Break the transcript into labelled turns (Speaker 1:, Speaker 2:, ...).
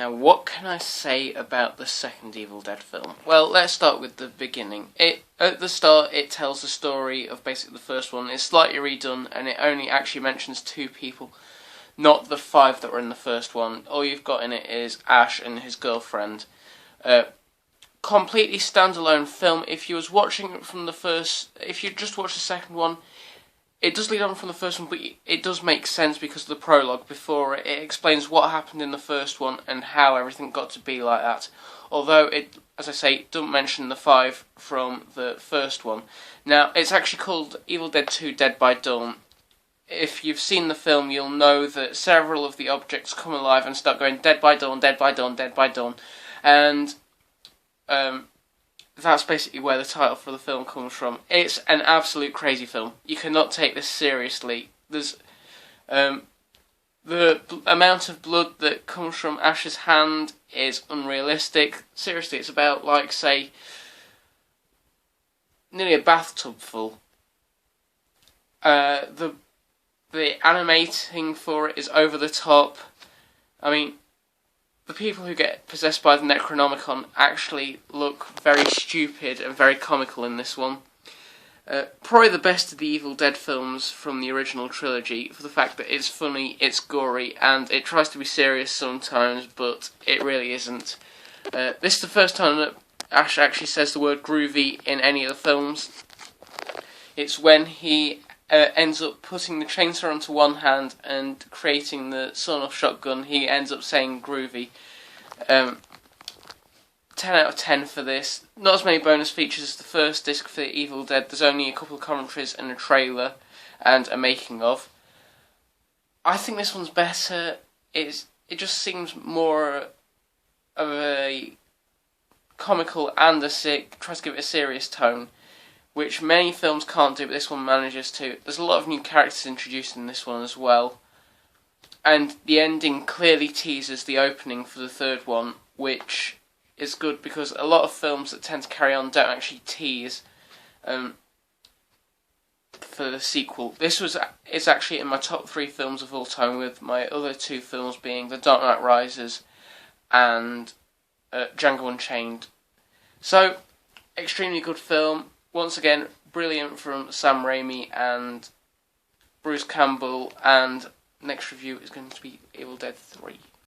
Speaker 1: Now, what can I say about the second Evil Dead film? Well, let's start with the beginning. At the start, it tells the story of basically the first one. It's slightly redone, and it only actually mentions 2 people, not the 5 that were in the first one. All you've got in it is Ash and his girlfriend. Completely standalone film. If you was watching it from the first, if you just watched the second one, it does lead on from the first one, but it does make sense because of the prologue before it. It explains what happened in the first one and how everything got to be like that. Although it, as I say, doesn't mention the 5 from the first one. Now, it's actually called Evil Dead 2 Dead by Dawn. If you've seen the film, you'll know that several of the objects come alive and start going Dead by Dawn, Dead by Dawn, Dead by Dawn. And that's basically where the title for the film comes from. It's an absolute crazy film. You cannot take this seriously. There's the amount of blood that comes from Ash's hand is unrealistic. Seriously, it's about, like, say, nearly a bathtub full. The animating for it is over the top. I mean, the people who get possessed by the Necronomicon actually look very stupid and very comical in this one. Probably the best of the Evil Dead films from the original trilogy for the fact that it's funny, it's gory, and it tries to be serious sometimes, but it really isn't. This is the first time that Ash actually says the word groovy in any of the films. It's when he ends up putting the chainsaw onto one hand and creating the sawn-off shotgun. He ends up saying groovy. 10 out of 10 for this. Not as many bonus features as the first disc for Evil Dead. There's only a couple of commentaries and a trailer and a making of. I think this one's better. It just seems more of a comical and tries to give it a serious tone, which many films can't do, but this one manages to. There's a lot of new characters introduced in this one as well. And the ending clearly teases the opening for the third one, which is good because a lot of films that tend to carry on don't actually tease for the sequel. It's actually in my top 3 films of all time, with my other 2 films being The Dark Knight Rises and Django Unchained. So, extremely good film. Once again, brilliant from Sam Raimi and Bruce Campbell, and next review is going to be Evil Dead 3.